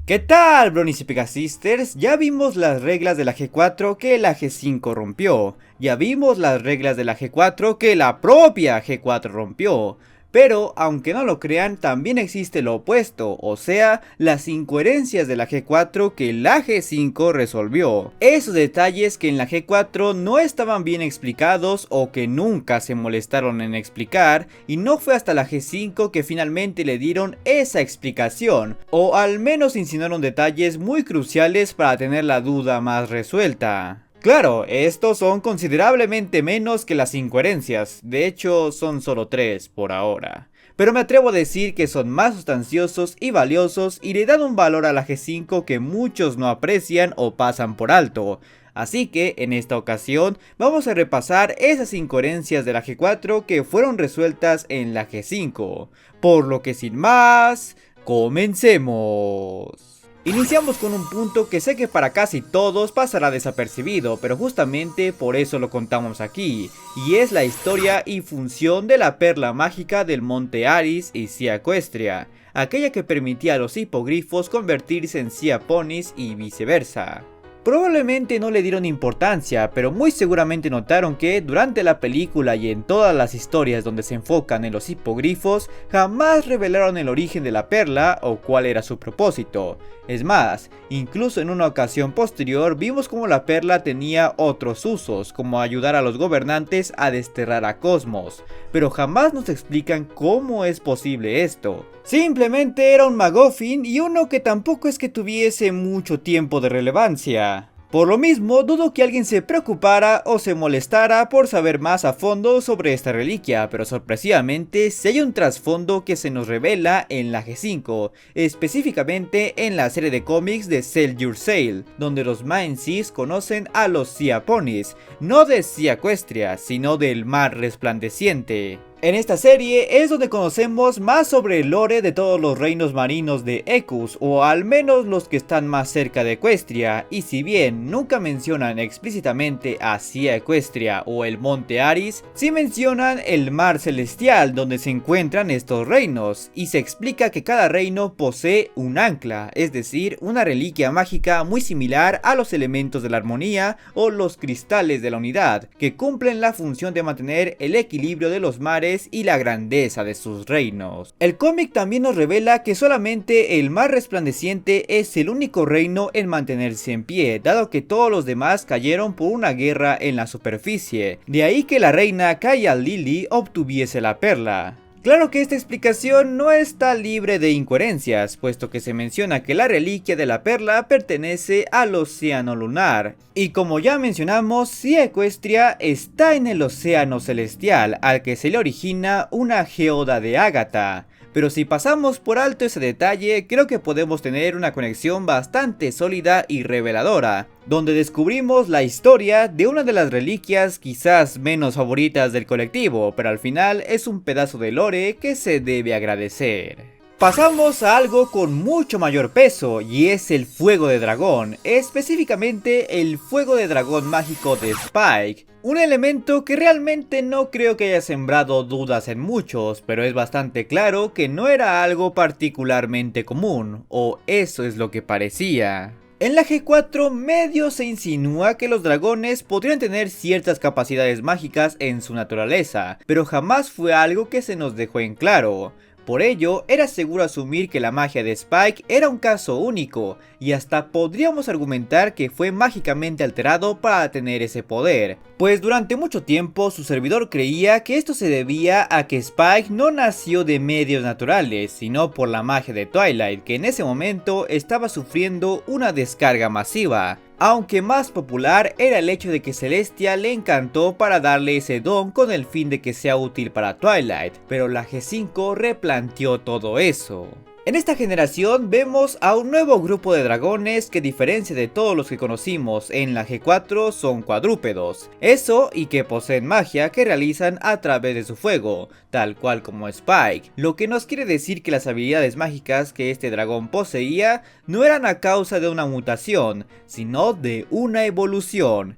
¿Qué tal, Bronies y Pegasisters? Ya vimos las reglas de la G4 que la G5 rompió. Ya vimos las reglas de la G4 que la propia G4 rompió. Pero, aunque no lo crean, también existe lo opuesto, o sea, las incoherencias de la G4 que la G5 resolvió. Esos detalles que en la G4 no estaban bien explicados o que nunca se molestaron en explicar, y no fue hasta la G5 que finalmente le dieron esa explicación, o al menos insinuaron detalles muy cruciales para tener la duda más resuelta. Claro, estos son considerablemente menos que las incoherencias, de hecho son solo 3 por ahora. Pero me atrevo a decir que son más sustanciosos y valiosos y le dan un valor a la G5 que muchos no aprecian o pasan por alto. Así que en esta ocasión vamos a repasar esas incoherencias de la G4 que fueron resueltas en la G5. Por lo que sin más, comencemos. Iniciamos con un punto que sé que para casi todos pasará desapercibido, pero justamente por eso lo contamos aquí, y es la historia y función de la perla mágica del Monte Aris y Sia Equestria, aquella que permitía a los hipogrifos convertirse en Sia Ponis y viceversa. Probablemente no le dieron importancia, pero muy seguramente notaron que durante la película y en todas las historias donde se enfocan en los hipogrifos, jamás revelaron el origen de la perla o cuál era su propósito. Es más, incluso en una ocasión posterior vimos como la perla tenía otros usos, como ayudar a los gobernantes a desterrar a Cosmos, pero jamás nos explican cómo es posible esto. Simplemente era un MacGuffin y uno que tampoco es que tuviese mucho tiempo de relevancia. Por lo mismo, dudo que alguien se preocupara o se molestara por saber más a fondo sobre esta reliquia, pero sorpresivamente sí hay un trasfondo que se nos revela en la G5, específicamente en la serie de cómics de Sell Your Sail, donde los Maensis conocen a los Sia Ponis, no de Sia Equestria, sino del Mar Resplandeciente. En esta serie es donde conocemos más sobre el lore de todos los reinos marinos de Ecus, o al menos los que están más cerca de Equestria, y si bien nunca mencionan explícitamente a Sia Equestria o el Monte Aris, sí mencionan el Mar Celestial donde se encuentran estos reinos, y se explica que cada reino posee un ancla, es decir, una reliquia mágica muy similar a los elementos de la armonía o los cristales de la unidad, que cumplen la función de mantener el equilibrio de los mares y la grandeza de sus reinos. El cómic también nos revela que solamente el Mar Resplandeciente es el único reino en mantenerse en pie, dado que todos los demás cayeron por una guerra en la superficie, de ahí que la reina Kaya Lily obtuviese la perla. Claro que esta explicación no está libre de incoherencias, puesto que se menciona que la reliquia de la perla pertenece al océano lunar, y como ya mencionamos, Sia Equestria está en el océano celestial, al que se le origina una geoda de Ágata. Pero si pasamos por alto ese detalle, creo que podemos tener una conexión bastante sólida y reveladora, donde descubrimos la historia de una de las reliquias quizás menos favoritas del colectivo, pero al final es un pedazo de lore que se debe agradecer. Pasamos a algo con mucho mayor peso, y es el fuego de dragón, específicamente el fuego de dragón mágico de Spike. Un elemento que realmente no creo que haya sembrado dudas en muchos, pero es bastante claro que no era algo particularmente común, o eso es lo que parecía. En la G4 medio se insinúa que los dragones podrían tener ciertas capacidades mágicas en su naturaleza, pero jamás fue algo que se nos dejó en claro. Por ello, era seguro asumir que la magia de Spike era un caso único, y hasta podríamos argumentar que fue mágicamente alterado para tener ese poder, pues durante mucho tiempo su servidor creía que esto se debía a que Spike no nació de medios naturales, sino por la magia de Twilight, que en ese momento estaba sufriendo una descarga masiva. Aunque más popular era el hecho de que Celestia le encantó para darle ese don con el fin de que sea útil para Twilight, pero la G5 replanteó todo eso. En esta generación vemos a un nuevo grupo de dragones que, a diferencia de todos los que conocimos en la G4, son cuadrúpedos. Eso, y que poseen magia que realizan a través de su fuego, tal cual como Spike, lo que nos quiere decir que las habilidades mágicas que este dragón poseía no eran a causa de una mutación, sino de una evolución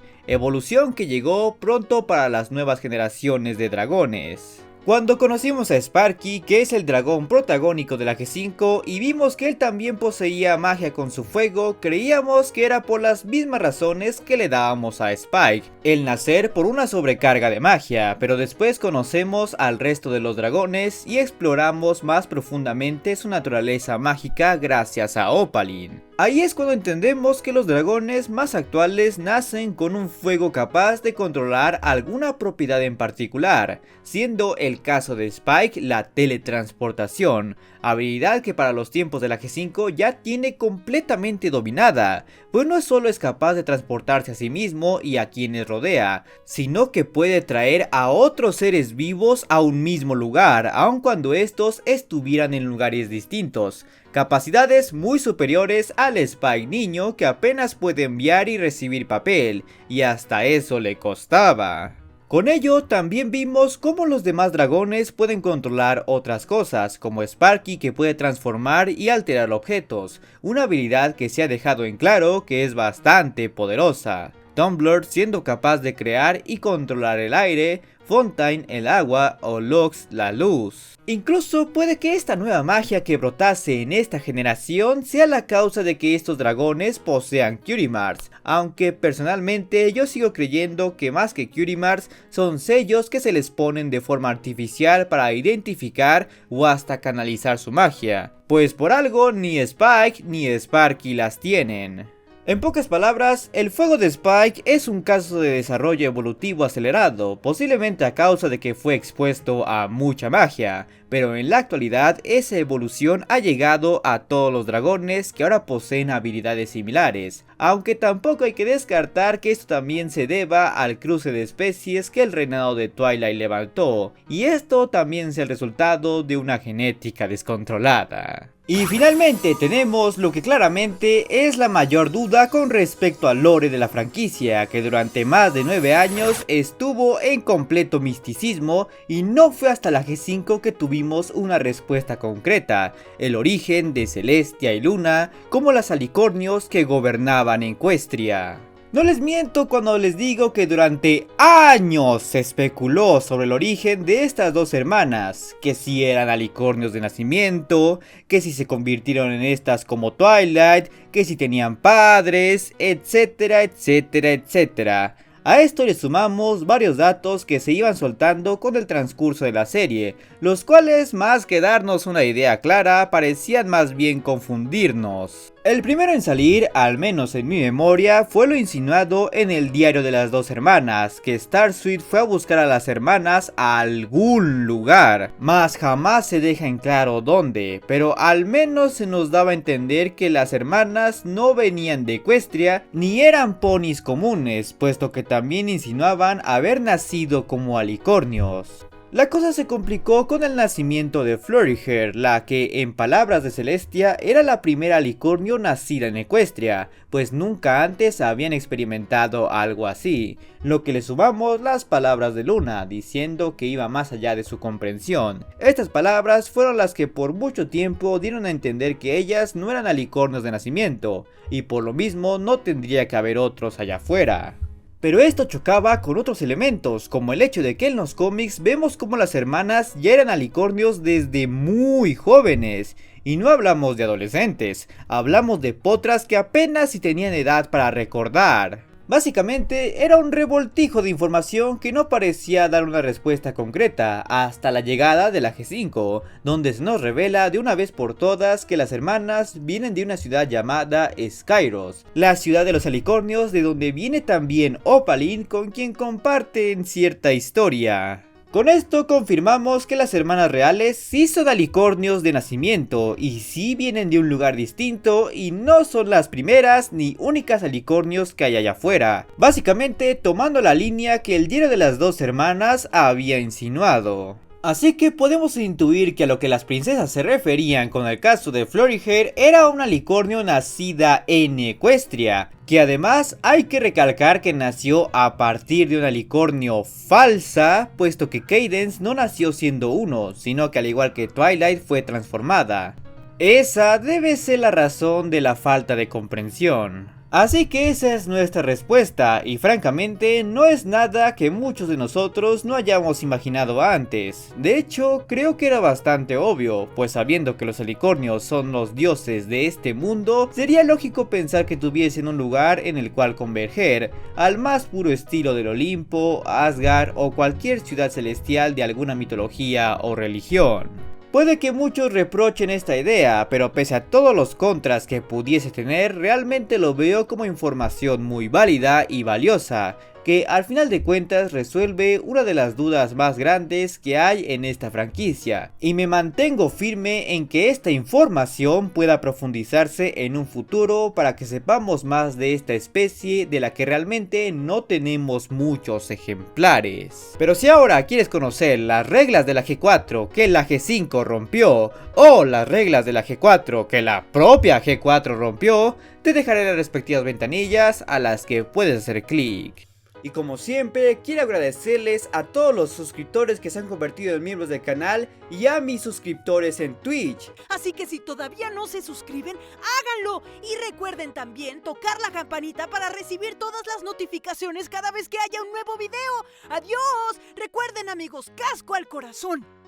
que llegó pronto para las nuevas generaciones de dragones. Cuando conocimos a Sparky, que es el dragón protagónico de la G5, y vimos que él también poseía magia con su fuego, creíamos que era por las mismas razones que le dábamos a Spike, el nacer por una sobrecarga de magia, pero después conocemos al resto de los dragones y exploramos más profundamente su naturaleza mágica gracias a Opaline. Ahí es cuando entendemos que los dragones más actuales nacen con un fuego capaz de controlar alguna propiedad en particular, siendo el caso de Spike la teletransportación, habilidad que para los tiempos de la G5 ya tiene completamente dominada, pues no solo es capaz de transportarse a sí mismo y a quienes rodea, sino que puede traer a otros seres vivos a un mismo lugar, aun cuando estos estuvieran en lugares distintos. Capacidades muy superiores al Spike niño, que apenas puede enviar y recibir papel, y hasta eso le costaba. Con ello también vimos cómo los demás dragones pueden controlar otras cosas, como Sparky, que puede transformar y alterar objetos, una habilidad que se ha dejado en claro que es bastante poderosa. Tumblr siendo capaz de crear y controlar el aire, Fontaine el agua o Lux la luz. Incluso puede que esta nueva magia que brotase en esta generación sea la causa de que estos dragones posean Cutie Marks, aunque personalmente yo sigo creyendo que más que Cutie Marks son sellos que se les ponen de forma artificial para identificar o hasta canalizar su magia, pues por algo ni Spike ni Sparky las tienen. En pocas palabras, el fuego de Spike es un caso de desarrollo evolutivo acelerado, posiblemente a causa de que fue expuesto a mucha magia, pero en la actualidad esa evolución ha llegado a todos los dragones que ahora poseen habilidades similares, aunque tampoco hay que descartar que esto también se deba al cruce de especies que el reinado de Twilight levantó, y esto también es el resultado de una genética descontrolada. Y finalmente tenemos lo que claramente es la mayor duda con respecto al lore de la franquicia, que durante más de 9 años estuvo en completo misticismo y no fue hasta la G5 que tuvimos una respuesta concreta, el origen de Celestia y Luna como las alicornios que gobernaban Equestria. No les miento cuando les digo que durante años se especuló sobre el origen de estas dos hermanas, que si eran alicornios de nacimiento, que si se convirtieron en estas como Twilight, que si tenían padres, etcétera, etcétera, etcétera. A esto le sumamos varios datos que se iban soltando con el transcurso de la serie, los cuales más que darnos una idea clara parecían más bien confundirnos. El primero en salir, al menos en mi memoria, fue lo insinuado en el diario de las dos hermanas, que Starsuit fue a buscar a las hermanas a algún lugar, mas jamás se deja en claro dónde, pero al menos se nos daba a entender que las hermanas no venían de Equestria ni eran ponis comunes, puesto que también insinuaban haber nacido como alicornios. La cosa se complicó con el nacimiento de Floriger, la que, en palabras de Celestia, era la primera alicornio nacida en Equestria, pues nunca antes habían experimentado algo así, lo que le sumamos las palabras de Luna, diciendo que iba más allá de su comprensión. Estas palabras fueron las que por mucho tiempo dieron a entender que ellas no eran alicornios de nacimiento, y por lo mismo no tendría que haber otros allá afuera. Pero esto chocaba con otros elementos, como el hecho de que en los cómics vemos como las hermanas ya eran alicornios desde muy jóvenes. Y no hablamos de adolescentes, hablamos de potras que apenas si tenían edad para recordar. Básicamente era un revoltijo de información que no parecía dar una respuesta concreta hasta la llegada de la G5, donde se nos revela de una vez por todas que las hermanas vienen de una ciudad llamada Skyros, la ciudad de los alicornios, de donde viene también Opaline, con quien comparten cierta historia. Con esto confirmamos que las hermanas reales sí son alicornios de nacimiento y sí vienen de un lugar distinto y no son las primeras ni únicas alicornios que hay allá afuera, básicamente tomando la línea que el diario de las dos hermanas había insinuado. Así que podemos intuir que a lo que las princesas se referían con el caso de Floriger era una alicornio nacida en Equestria, que además hay que recalcar que nació a partir de una alicornio falsa, puesto que Cadence no nació siendo uno, sino que al igual que Twilight fue transformada. Esa debe ser la razón de la falta de comprensión. Así que esa es nuestra respuesta, y francamente no es nada que muchos de nosotros no hayamos imaginado antes. De hecho, creo que era bastante obvio, pues sabiendo que los alicornios son los dioses de este mundo, sería lógico pensar que tuviesen un lugar en el cual converger, al más puro estilo del Olimpo, Asgard o cualquier ciudad celestial de alguna mitología o religión. Puede que muchos reprochen esta idea, pero pese a todos los contras que pudiese tener, realmente lo veo como información muy válida y valiosa, que al final de cuentas resuelve una de las dudas más grandes que hay en esta franquicia, y me mantengo firme en que esta información pueda profundizarse en un futuro para que sepamos más de esta especie de la que realmente no tenemos muchos ejemplares. Pero si ahora quieres conocer las reglas de la G4 que la G5 rompió, o las reglas de la G4 que la propia G4 rompió, te dejaré las respectivas ventanillas a las que puedes hacer clic. Y como siempre, quiero agradecerles a todos los suscriptores que se han convertido en miembros del canal y a mis suscriptores en Twitch. Así que si todavía no se suscriben, háganlo. Y recuerden también tocar la campanita para recibir todas las notificaciones cada vez que haya un nuevo video. ¡Adiós! Recuerden, amigos, casco al corazón.